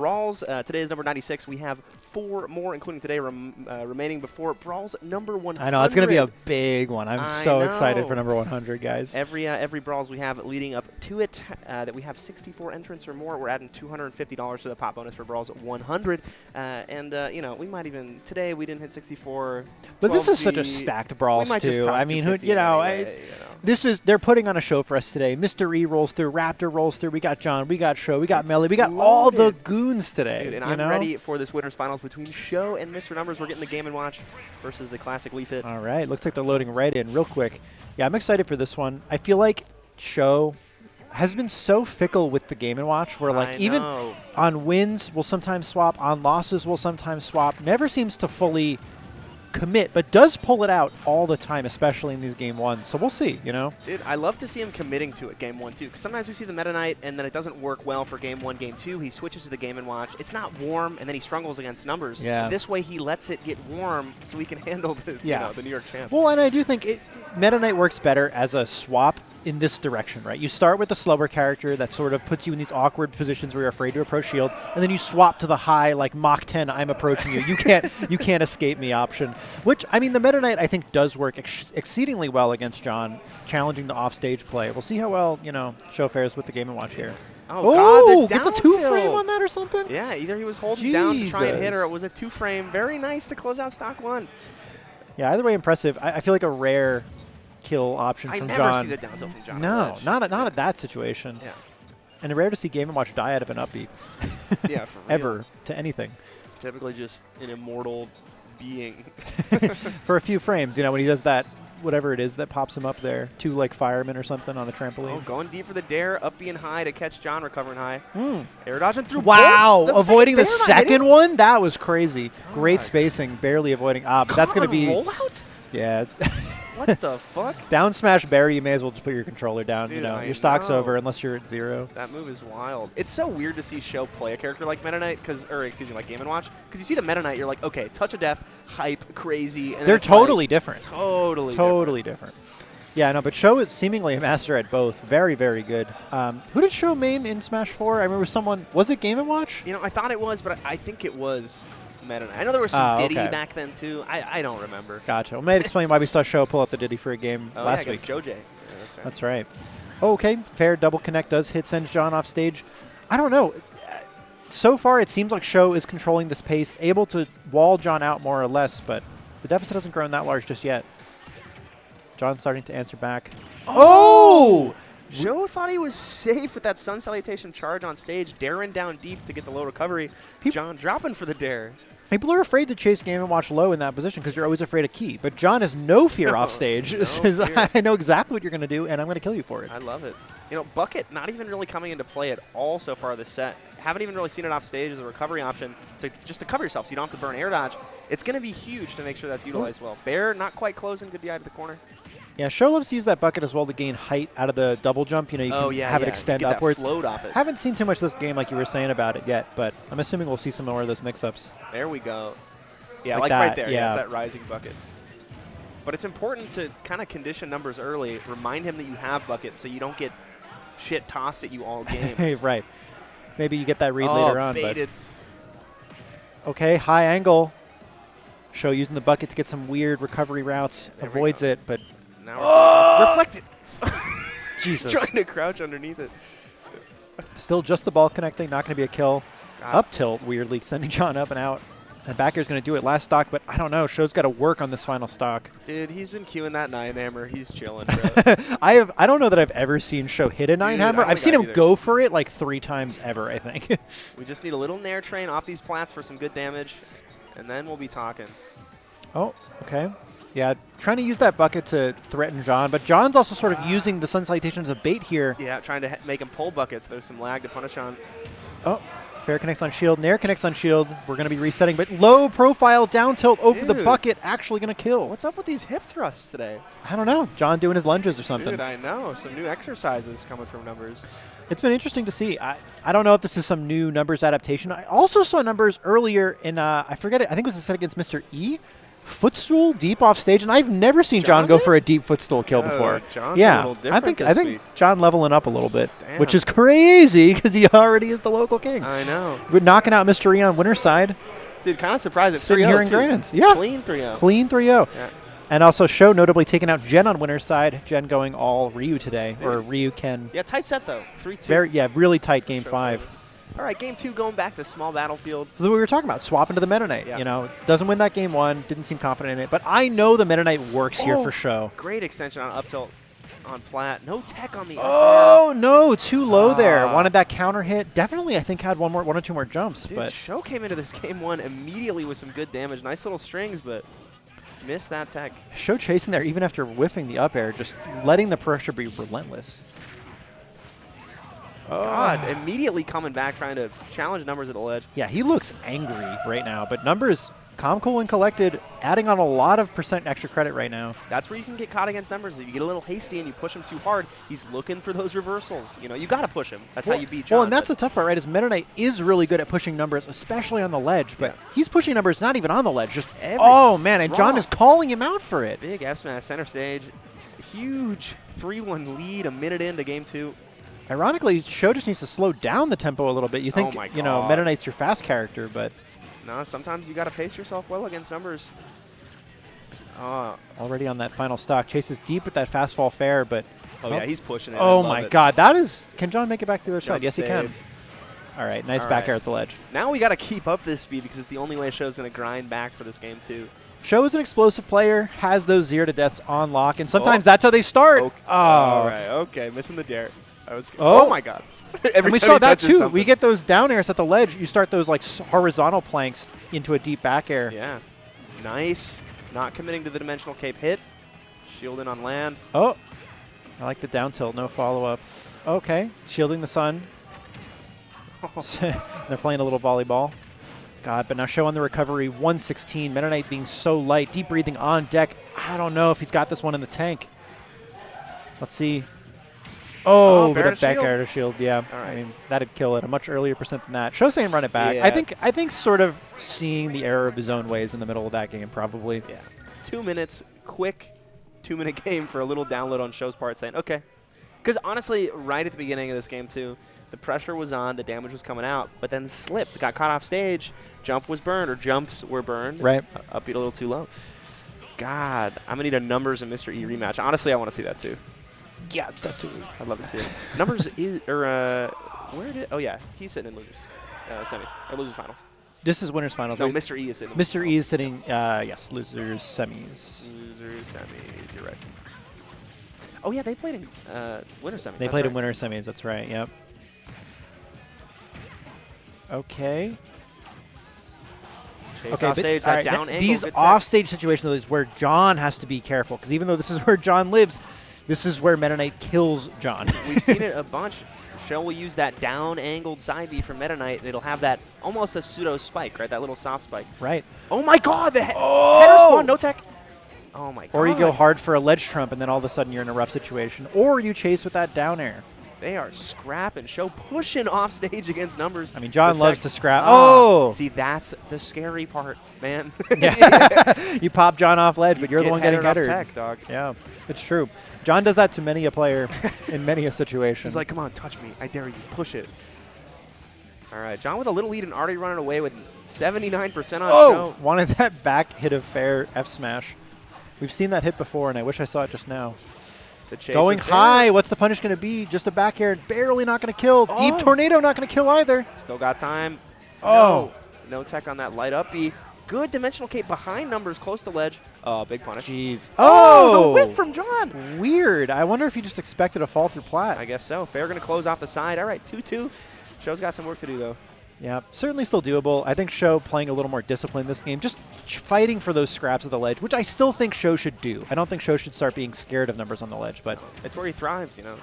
Brawls, today is number 96. We have 4 more, including today, remaining before Brawls number 100. I know, it's going to be a big one. I'm so excited for number 100, guys. Every Brawls we have leading up to it, that we have 64 entrants or more, we're adding $250 to the pop bonus for Brawls 100. You know, we might even, today we didn't hit 64. But this is such a stacked Brawls, too. I mean, they're putting on a show for us today. Mr. E rolls through, Raptor rolls through, we got John, we got Show, we got Melly, we got all the goons today. Dude, and I'm ready for this winners finals between Show and Mr. Numbers. We're getting the Game & Watch versus the classic Wii Fit. All right, looks like they're loading right in real quick. Yeah, I'm excited for this one. I feel like Show has been so fickle with the Game & Watch where like even on wins we'll sometimes swap, on losses we'll sometimes swap. Never seems to fully commit, but does pull it out all the time, especially in these Game 1s. So we'll see, you know? Dude, I love to see him committing to it Game 1, too, because sometimes we see the Meta Knight, and then it doesn't work well for Game 1, Game 2. He switches to the Game & Watch. It's not warm, and then he struggles against numbers. Yeah. This way, he lets it get warm so he can handle the, the New York champ. Well, and I do think Meta Knight works better as a swap in this direction, right? You start with a slower character that sort of puts you in these awkward positions where you're afraid to approach shield, and then you swap to the high, like Mach 10, I'm approaching you. You can't escape me option. Which, I mean, the Meta Knight I think does work exceedingly well against John, challenging the offstage play. We'll see how well, you know, Show fares with the Game & Watch here. Oh, God, gets a 2-frame on that or something? Yeah, either he was holding down to try and hit, or it was a 2-frame. Very nice to close out stock 1. Yeah, either way impressive. I feel like a rare kill option from John. I never see the down tilt from John. No, not at that situation. Yeah. And rare to see Game & Watch die out of an upbeat. Yeah, for real. Ever to anything. Typically just an immortal being. For a few frames, you know, when he does that, whatever it is that pops him up there, 2 like firemen or something on the trampoline. Oh, going deep for the dare, up being high to catch John, recovering high. Air dodging through. Wow, avoiding the second one? That was crazy. Great spacing, barely avoiding. But that's going to be rollout? Yeah. What the fuck? Down smash Barry, you may as well just put your controller down. Dude, you know, your stock's over unless you're at 0. That move is wild. It's so weird to see Show play a character like Meta Knight, like Game & Watch, because you see the Meta Knight, you're like, okay, touch of death, hype, crazy. And they're totally different. Totally different. Yeah, no, but Show is seemingly a master at both. Very, very good. Who did Show main in Smash 4? I remember someone. Was it Game & Watch? You know, I thought it was, but I think it was Meta Knight. I know there was some Diddy back then, too. I don't remember. Gotcha. Well, may explain why we saw Show pull up the Diddy for a game last week. Joe J. Yeah, that's right. Oh, okay. Fair double connect does hit, sends John off stage. I don't know. So far, it seems like Show is controlling this pace, able to wall John out more or less, but the deficit hasn't grown that large just yet. John's starting to answer back. Oh! Joe thought he was safe with that Sun Salutation charge on stage, daring down deep to get the low recovery. John dropping for the dare. People are afraid to chase Game & Watch low in that position because you're always afraid of key. But John has no fear off stage. Says, I know exactly what you're going to do, and I'm going to kill you for it. I love it. You know, Bucket not even really coming into play at all so far this set. Haven't even really seen it off stage as a recovery option just to cover yourself so you don't have to burn air dodge. It's going to be huge to make sure that's utilized well. Bear not quite closing. Good DI to the corner. Yeah, Show loves to use that bucket as well to gain height out of the double jump. You know, you can have it extend upwards. Float off it. Haven't seen too much this game like you were saying about it yet, but I'm assuming we'll see some more of those mix-ups. There we go. Yeah, like right there. Yeah, it's that rising bucket. But it's important to kind of condition numbers early. Remind him that you have bucket so you don't get shit tossed at you all game. Right. Maybe you get that read later on. Baited. But okay, high angle. Show using the bucket to get some weird recovery routes. Avoids it, but now reflected. Jesus. Trying to crouch underneath it. Still just the ball connecting, not going to be a kill. Up tilt, weirdly, sending John up and out. And back air's going to do it last stock, but I don't know. Show's got to work on this final stock. Dude, he's been queuing that 9-hammer. He's chilling, bro. I don't know that I've ever seen Show hit a 9-hammer. I've seen him go for it like 3 times ever, I think. We just need a little nair train off these plats for some good damage, and then we'll be talking. Oh, okay. Yeah, trying to use that bucket to threaten John, but John's also sort of using the Sun Salutation as a bait here. Yeah, trying to make him pull buckets. There's some lag to punish on. Oh, fair connects on shield. Nair connects on shield. We're going to be resetting, but low profile down tilt over the bucket, actually going to kill. What's up with these hip thrusts today? I don't know. John doing his lunges or something. Dude, I know. Some new exercises coming from numbers. It's been interesting to see. I don't know if this is some new numbers adaptation. I also saw numbers earlier in, I forget it, I think it was a set against Mr. E. footstool deep off stage, and I've never seen John go for a deep footstool kill before. John's yeah, a little different I think John leveling up a little bit, Damn. which is crazy because he already is the local king. I know. We're knocking out Mr. E on winner's side. Dude, kind of surprised at 3-0 Sitting here in too. grands. Yeah. Clean 3-0. Clean 3-0. Yeah. And also Sho notably taking out Jen on winner's side. Jen going all Ryu today, Dude. or Ryu Ken. Yeah, tight set though. 3-2. Yeah, really tight game Sho 5. forward. All right, game 2 going back to small battlefield. So we were talking about swapping to the Meta Knight. Yeah. You know, doesn't win that game 1, didn't seem confident in it, but I know the Meta Knight works here for Sho. Great extension on up tilt on plat. No tech on the up Oh no, too low there. Wanted that counter hit. Definitely, I think had one or two more jumps. Dude, but Sho came into this game 1 immediately with some good damage. Nice little strings, but missed that tech. Sho chasing there even after whiffing the up air, just letting the pressure be relentless. God, immediately coming back, trying to challenge numbers at the ledge. Yeah, he looks angry right now, but numbers calm, cool, and collected, adding on a lot of % extra credit right now. That's where you can get caught against numbers. If you get a little hasty and you push him too hard, he's looking for those reversals. You know, you got to push him. That's how you beat John. Well, and that's the tough part, right, is Meta Knight is really good at pushing numbers, especially on the ledge, but he's pushing numbers not even on the ledge, just, oh, man, and John is calling him out for it. Big F smash, center stage. Huge 3-1 lead a minute into game 2. Ironically, Sho just needs to slow down the tempo a little bit. You think, you know, Meta Knight's your fast character, but... No, sometimes you got to pace yourself well against numbers. Already on that final stock. Chases deep with that fast fall fair, but... Oh, yeah, he's pushing it. Oh, my God. That is... Can John make it back to the other Jump side? Yes, he can. All right, nice back air at the ledge. Now we got to keep up this speed because it's the only way Sho's going to grind back for this game, too. Sho is an explosive player, has those 0 to deaths on lock, and sometimes that's how they start. Okay. All right, okay, missing the dare. Oh oh my God. And we saw that too. Something. We get those down airs at the ledge. You start those like horizontal planks into a deep back air. Yeah. Nice. Not committing to the dimensional cape hit. Shielding on land. Oh. I like the down tilt. No follow-up. Okay. Shielding the sun. They're playing a little volleyball. God, but now Sho on the recovery. 116. Meta Knight being so light. Deep breathing on deck. I don't know if he's got this one in the tank. Let's see. Oh, bit of back air to shield, yeah. All right. I mean, that'd kill it. A much earlier % than that. Sho saying run it back. Yeah. I think sort of seeing the error of his own ways in the middle of that game, probably. Yeah. 2 minutes, quick 2-minute game for a little download on Sho's part, saying, okay. Because honestly, right at the beginning of this game, too, the pressure was on, the damage was coming out, but then slipped, got caught off stage, jump was burned, or jumps were burned. Right. Up beat a little too low. God, I'm going to need a Numbers and Mr. E rematch. Honestly, I want to see that, too. Yeah, that too. I'd love to see it. Numbers is, or where did? Oh yeah, he's sitting in losers semis or losers finals. This is winners finals. No, right? Mr. E is sitting. Mr. E is sitting. Yes, losers semis. Losers semis. You're right. Oh yeah, they played in winner semis. They played in winner semis. That's right. Yep. Okay. Chase off stage, that down angle. These offstage situations is where John has to be careful because even though this is where John lives, this is where Meta Knight kills John. We've seen it a bunch. Sho will use that down-angled side B from Meta Knight, and it'll have that almost a pseudo spike, right? That little soft spike. Right. Oh my God! The header spawn, no tech. Oh my God. Or you go hard for a ledge trump, and then all of a sudden you're in a rough situation. Or you chase with that down air. They are scrapping. Sho pushing off stage against numbers. I mean, John loves to scrap. Oh! See, that's the scary part, man. You pop John off ledge, but you're the one getting headered. Tech, dog. Yeah, it's true. John does that to many a player in many a situation. He's like, come on, touch me. I dare you. Push it. All right, John with a little lead and already running away with 79% on Sho. Wanted that back hit of fair F smash. We've seen that hit before, and I wish I saw it just now. Going high. What's the punish going to be? Just a back air. Barely not going to kill. Oh. Deep tornado not going to kill either. Still got time. Oh. No tech on that light up B. Good dimensional cape behind numbers close to ledge. Oh, big punish. Jeez. Oh, the whip from John. Weird. I wonder if he just expected a fall through plat. I guess so. Fair going to close off the side. All right, 2-2. Sho's got some work to do, though. Yeah, certainly still doable. I think Sho playing a little more disciplined this game, just fighting for those scraps of the ledge, which I still think Sho should do. I don't think Sho should start being scared of numbers on the ledge, but it's where he thrives, you know.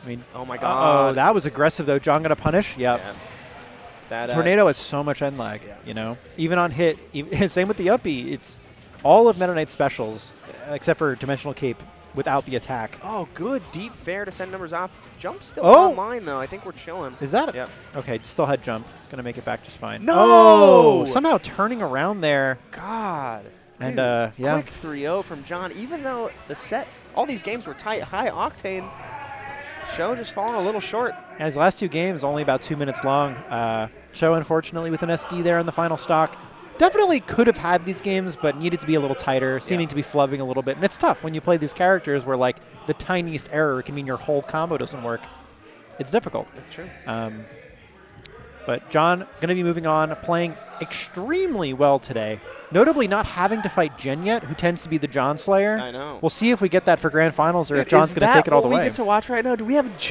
I mean, oh my God. Oh, that was aggressive though. John got a punish. Yep. Yeah. That tornado has so much end lag, you know. Even on hit, same with the up B. It's all of Meta Knight's specials, except for Dimensional Cape, without the attack. Oh, good deep fair to send numbers off. Jump still Oh! online, though. I think we're chilling. Is that? Yep. Okay, still had jump. Going to make it back just fine. No! Oh! Somehow turning around there. God. And, Dude, yeah. Quick 3-0 from John. Even though the set, all these games were tight, high octane, Show just falling a little short. And his last 2 games only about 2 minutes long. Show, unfortunately, with an SD there in the final stock. Definitely could have had these games, but needed to be a little tighter, seeming to be flubbing a little bit. And it's tough when you play these characters where, like, the tiniest error can mean your whole combo doesn't work. It's difficult. That's true. But John, going to be moving on, playing extremely well today. Notably not having to fight Jen yet, who tends to be the John Slayer. I know. We'll see if we get that for Grand Finals or if John's going to take it all the way. Is that what we get to watch right now? Do we have Jen